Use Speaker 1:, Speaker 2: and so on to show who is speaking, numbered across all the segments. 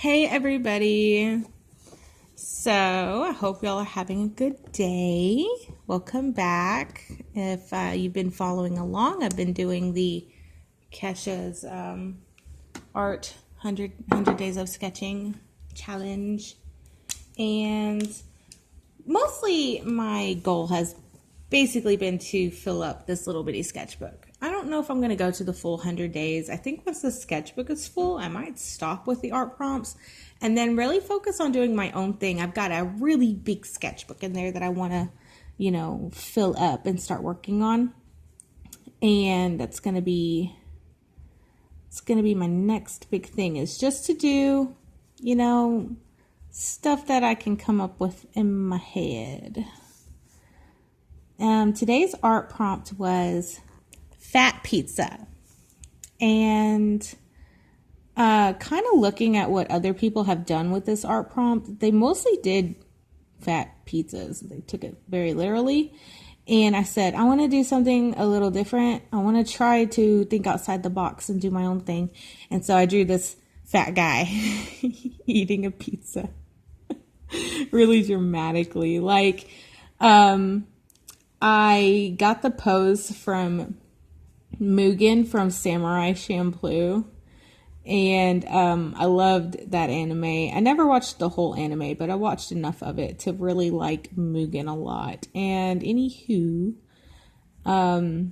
Speaker 1: Hey everybody. So, I hope y'all are having a good day. Welcome back. If you've been following along, I've been doing the Kesha's art 100 days of sketching challenge. And mostly my goal has basically been to fill up this little bitty sketchbook. I don't know if I'm going to go to the full 100 days. I think once the sketchbook is full, I might stop with the art prompts and then really focus on doing my own thing. I've got a really big sketchbook in there that I want to, fill up and start working on. And that's going to be my next big thing, is just to do, stuff that I can come up with in my head. Today's art prompt was fat pizza, and kind of looking at what other people have done with this art prompt, they mostly did fat pizzas. They took it very literally, and I said, I want to do something a little different. I want to try to think outside the box and do my own thing. And so I drew this fat guy eating a pizza really dramatically. I got the pose from Mugen from Samurai Champloo, and I loved that anime. I never watched the whole anime, but I watched enough of it to really like Mugen a lot. And anywho, I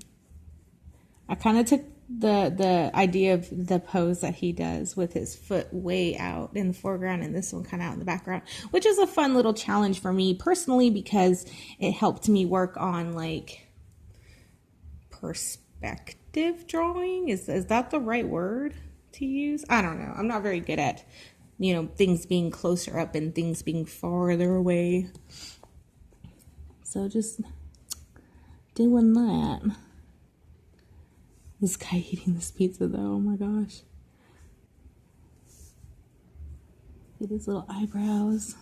Speaker 1: kind of took the idea of the pose that he does with his foot way out in the foreground and this one kind of out in the background, which is a fun little challenge for me personally because it helped me work on perspective drawing. Is that the right word to use? I don't know. I'm not very good at things being closer up and things being farther away. So just doing that. This guy eating this pizza though, oh my gosh. Look at his little eyebrows.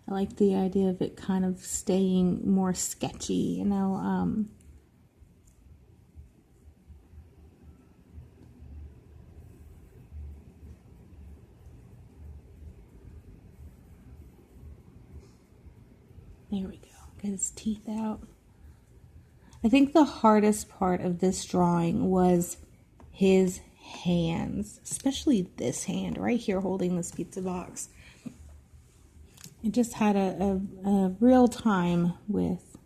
Speaker 1: I like the idea of it kind of staying more sketchy, There we go. Get his teeth out. I think the hardest part of this drawing was his hands, especially this hand right here holding this pizza box. I just had a real time with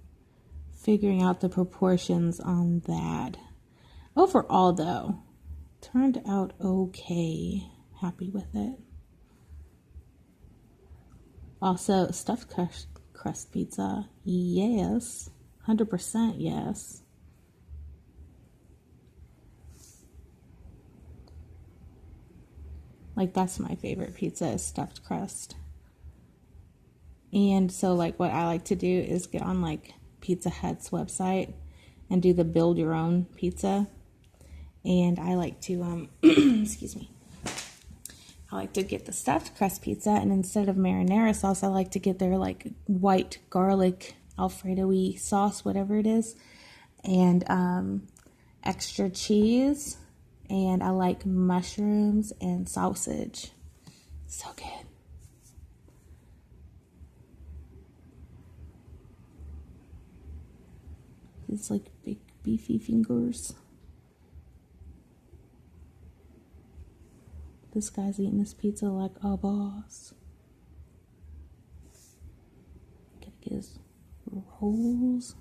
Speaker 1: figuring out the proportions on that. Overall, though, turned out okay. Happy with it. Also, stuffed crust pizza, yes. 100% yes. That's my favorite pizza, is stuffed crust. And so what I like to do is get on Pizza Hut's website and do the build your own pizza. And I like to excuse me. I like to get the stuffed crust pizza, and instead of marinara sauce, I like to get their white garlic Alfredo-y sauce, whatever it is, and extra cheese, and I like mushrooms and sausage. So good. It's big beefy fingers. This guy's eating this pizza like a boss. Gotta get his rolls.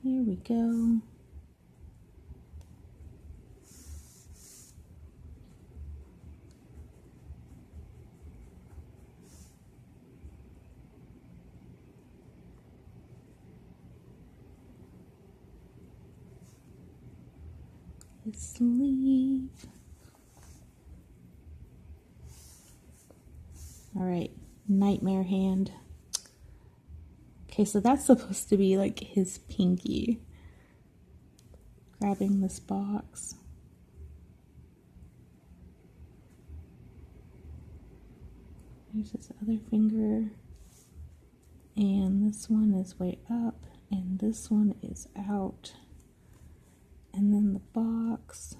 Speaker 1: Here we go. His sleeve. All right, nightmare hand. Okay, so that's supposed to be his pinky. Grabbing this box. There's this other finger, and this one is way up, and this one is out, and then the box.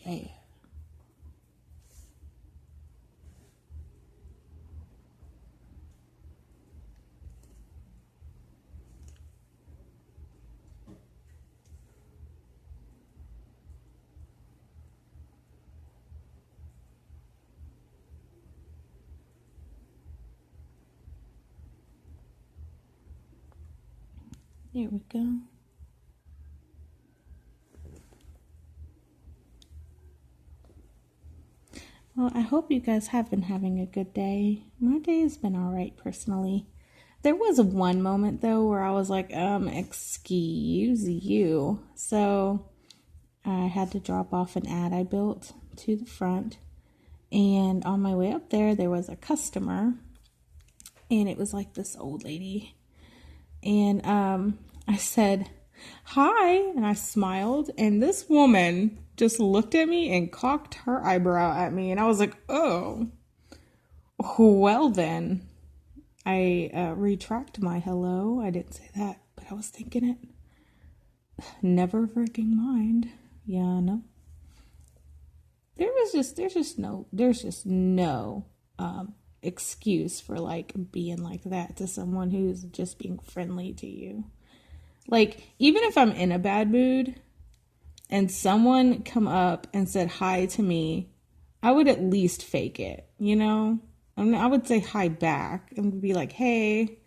Speaker 1: Yeah. There we go. Well, I hope you guys have been having a good day. My day has been all right personally. There was one moment though where I was like, excuse you. So I had to drop off an ad I built to the front. And on my way up there, there was a customer. And it was like this old lady. And I said, hi. And I smiled. And this woman just looked at me and cocked her eyebrow at me. And I was like, oh, well then. I retract my hello. I didn't say that, but I was thinking it. Never freaking mind. Yeah, no. There's just no excuse for like being like that to someone who's just being friendly to you. Like, even if I'm in a bad mood and someone come up and said hi to me, I would at least fake it, you know? I would say hi back and be like, hey.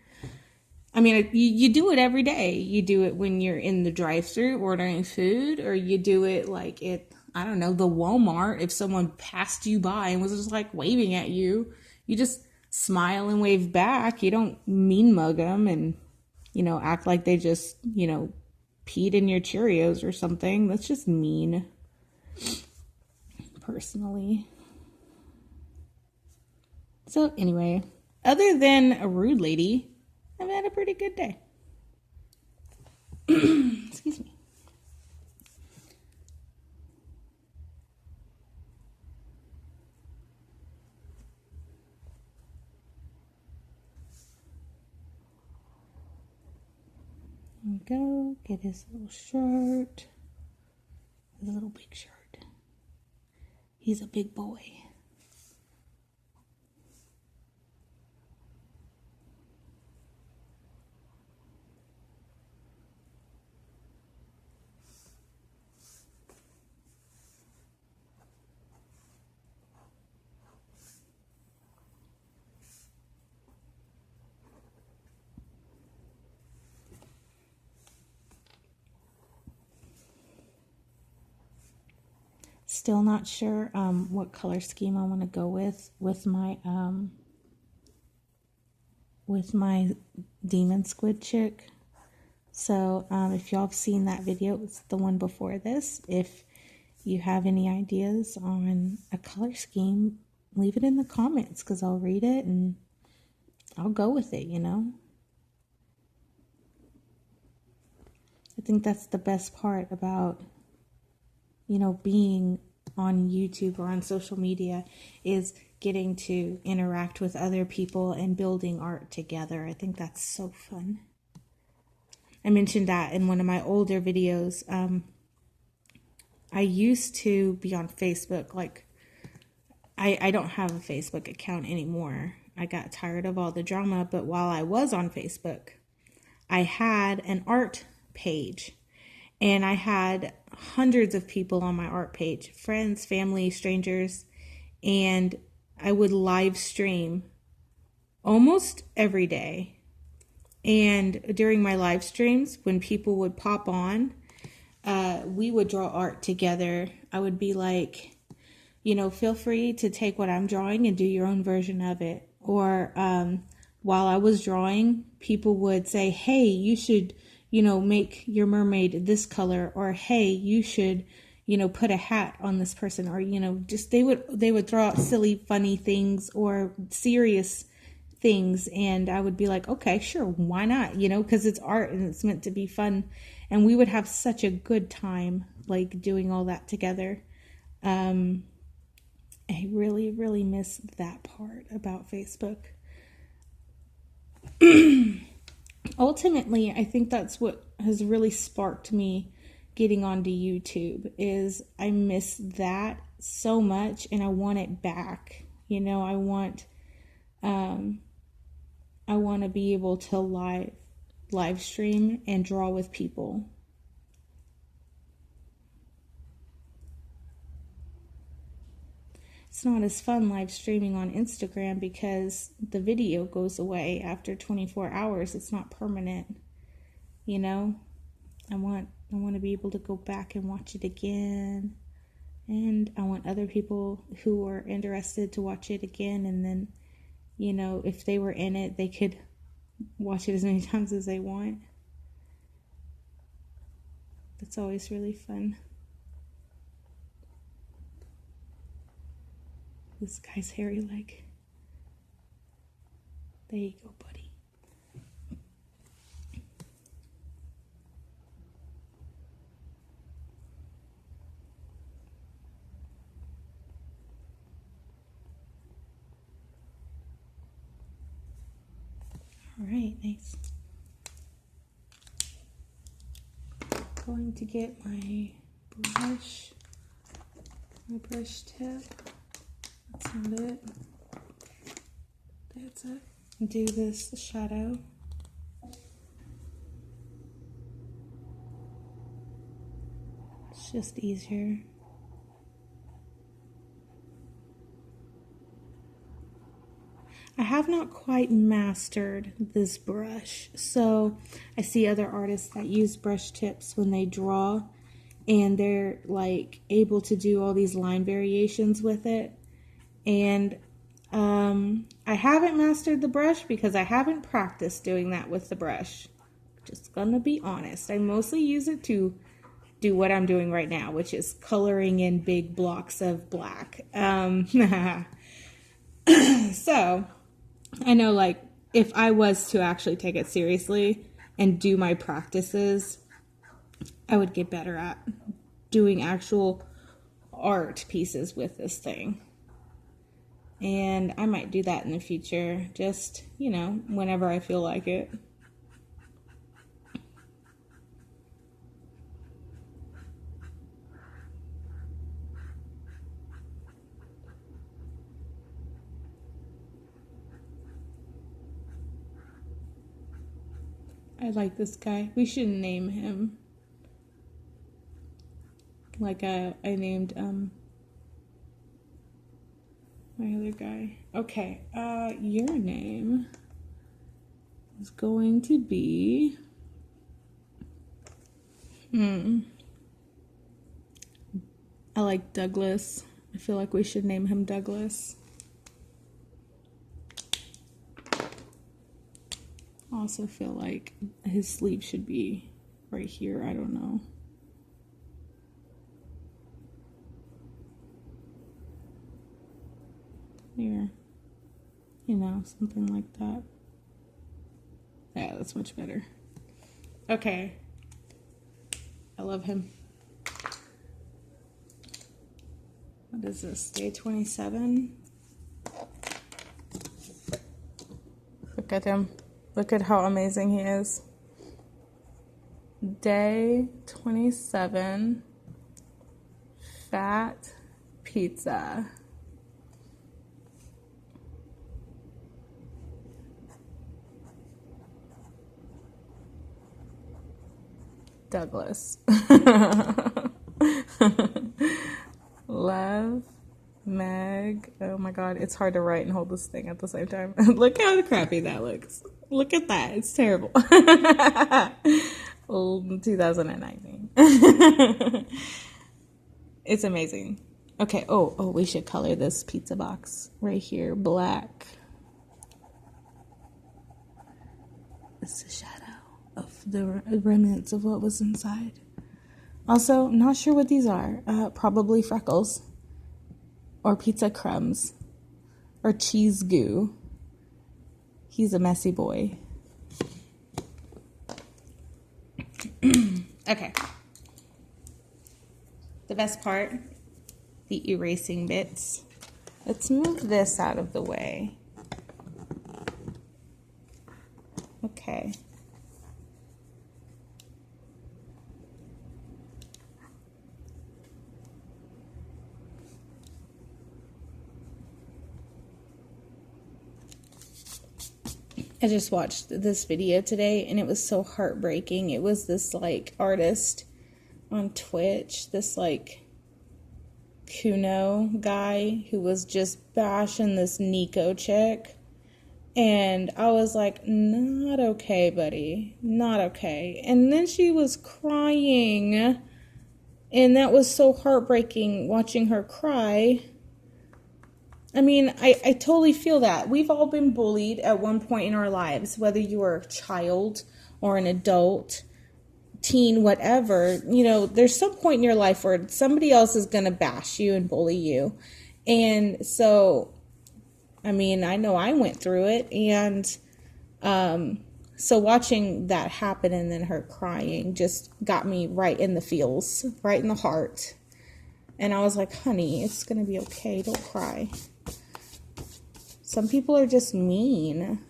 Speaker 1: I mean, you do it every day. You do it when you're in the drive-thru ordering food, or you do it like at, I don't know, the Walmart. If someone passed you by and was just like waving at you, you just smile and wave back. You don't mean mug them and, you know, act like they just, you know, peed in your Cheerios or something. That's just mean, personally. So anyway, other than a rude lady, I've had a pretty good day. Excuse me. There we go. Get his little shirt. His little big shirt. He's a big boy. Still not sure what color scheme I want to go with my demon squid chick. So if y'all have seen that video, it's the one before this. If you have any ideas on a color scheme, leave it in the comments because I'll read it and I'll go with it, you know. I think that's the best part about, you know, being on YouTube or on social media, is getting to interact with other people and building art together. I think that's so fun. I mentioned that in one of my older videos. I used to be on Facebook. Like, I don't have a Facebook account anymore. I got tired of all the drama, but while I was on Facebook, I had an art page. And I had hundreds of people on my art page, friends, family, strangers, and I would live stream almost every day. And during my live streams, when people would pop on, we would draw art together. I would be like, you know, feel free to take what I'm drawing and do your own version of it. Or while I was drawing, people would say, hey, you should, you know, make your mermaid this color, or hey, you should, you know, put a hat on this person, or, you know, just they would throw out silly, funny things or serious things, and I would be like, okay, sure, why not? Because it's art and it's meant to be fun, and we would have such a good time like doing all that together. I really, really miss that part about Facebook. Ultimately, I think that's what has really sparked me getting onto YouTube, is I miss that so much and I want it back. I want to be able to live stream and draw with people. It's not as fun live streaming on Instagram because the video goes away after 24 hours. It's not permanent. I want to be able to go back and watch it again. And I want other people who are interested to watch it again. And then, if they were in it, they could watch it as many times as they want. That's always really fun. This guy's hairy leg. There you go, buddy. All right, nice. Going to get my brush tip. That's not it. That's it. Do this shadow. It's just easier. I have not quite mastered this brush. So I see other artists that use brush tips when they draw, and they're like able to do all these line variations with it. And I haven't mastered the brush because I haven't practiced doing that with the brush. Just gonna be honest. I mostly use it to do what I'm doing right now, which is coloring in big blocks of black. So I know, like, if I was to actually take it seriously and do my practices, I would get better at doing actual art pieces with this thing. And I might do that in the future, just, whenever I feel like it. I like this guy. We should name him. Like I named my other guy. Okay, your name is going to be I like Douglas. I feel like we should name him Douglas. I also feel like his sleeve should be right here. I don't know. Here. Something like that. Yeah, that's much better. Okay. I love him. What is this? Day 27? Look at him. Look at how amazing he is. Day 27. Fat pizza. Douglas. Love, Meg. Oh my god, it's hard to write and hold this thing at the same time. Look how crappy that looks. Look at that. It's terrible. 2019. It's amazing. Okay, oh, we should color this pizza box right here black. It's a shadow of the remnants of what was inside. Also, not sure what these are. Probably freckles. Or pizza crumbs. Or cheese goo. He's a messy boy. Okay. The best part, the erasing bits. Let's move this out of the way. Okay. I just watched this video today and it was so heartbreaking. It was this like artist on Twitch, this like Kuno guy who was just bashing this Nico chick. And I was like, not okay, buddy. Not okay. And then she was crying. And that was so heartbreaking watching her cry. I mean, I totally feel that. We've all been bullied at one point in our lives, whether you were a child or an adult, teen, whatever. You know, there's some point in your life where somebody else is going to bash you and bully you. And so, I mean, I know I went through it. And so watching that happen and then her crying just got me right in the feels, right in the heart. And I was like, honey, it's going to be okay. Don't cry. Some people are just mean.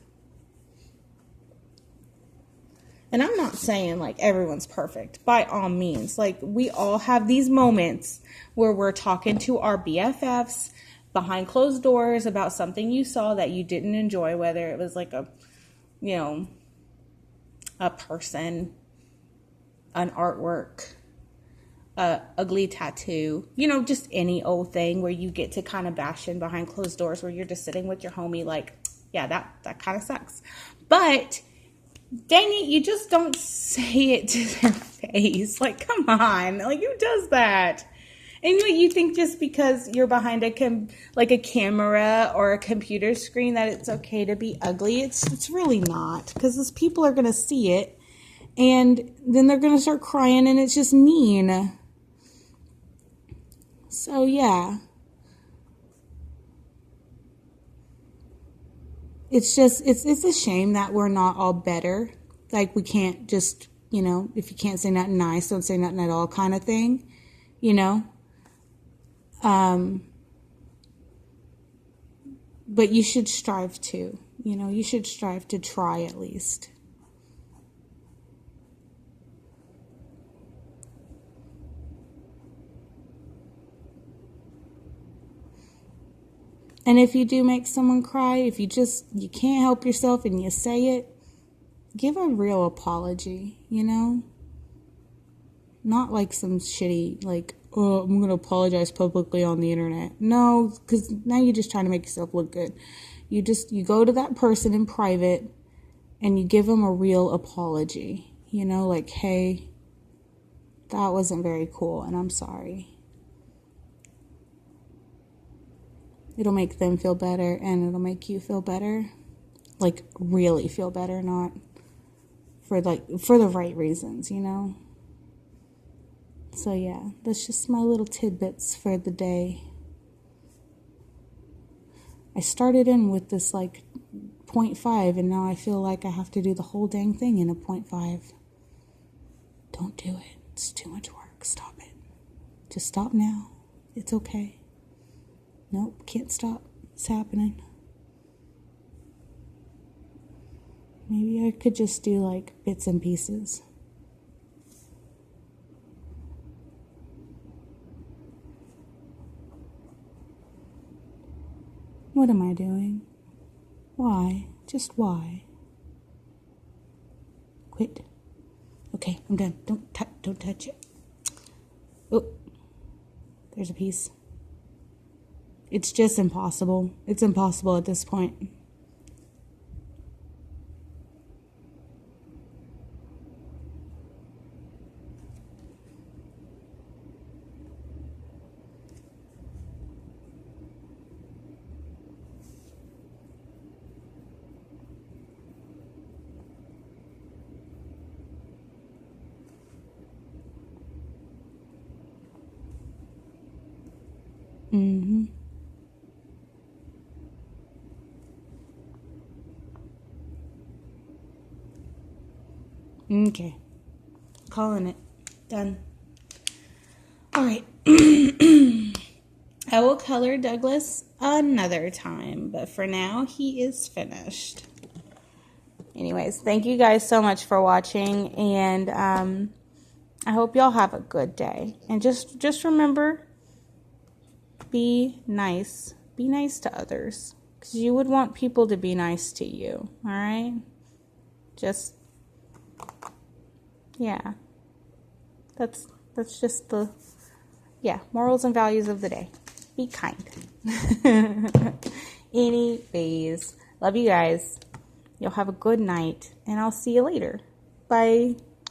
Speaker 1: And I'm not saying like everyone's perfect, by all means. Like we all have these moments where we're talking to our BFFs behind closed doors about something you saw that you didn't enjoy, whether it was like a, you know, a person, an artwork, ugly tattoo, you know, just any old thing where you get to kind of bash in behind closed doors where you're just sitting with your homie like, yeah, that kind of sucks. But dang it, you just don't say it to their face. Like, come on, like who does that? And you think just because you're behind a camera or a computer screen that it's okay to be ugly. It's really not, because those people are going to see it and then they're going to start crying and it's just mean. So yeah, it's just, it's a shame that we're not all better. Like we can't just, you know, if you can't say nothing nice, don't say nothing at all kind of thing, you know. But you should strive to, you know, you should strive to try at least. And if you do make someone cry, if you can't help yourself and you say it, give a real apology, you know? Not like some shitty, like, oh, I'm going to apologize publicly on the internet. No, because now you're just trying to make yourself look good. You go to that person in private and you give them a real apology. You know, like, hey, that wasn't very cool and I'm sorry. It'll make them feel better and it'll make you feel better. Like, really feel better, not for the right reasons, you know? So yeah, that's just my little tidbits for the day. I started in with this like 0.5 and now I feel like I have to do the whole dang thing in a 0.5. Don't do it. It's too much work. Stop it. Just stop now. It's okay. Nope, can't stop. It's happening. Maybe I could just do like bits and pieces. What am I doing? Why? Just why? Quit. Okay, I'm done. Don't touch it. Oh, there's a piece. It's just impossible. It's impossible at this point. Mm-hmm. Okay. Calling it. Done. All right. I will color Douglas another time, but for now, he is finished. Anyways, thank you guys so much for watching, and I hope y'all have a good day. And just remember, be nice. Be nice to others, because you would want people to be nice to you, all right? Just, yeah. That's just the, yeah, morals and values of the day. Be kind. Anyways, love you guys. You'll have a good night, and I'll see you later. Bye.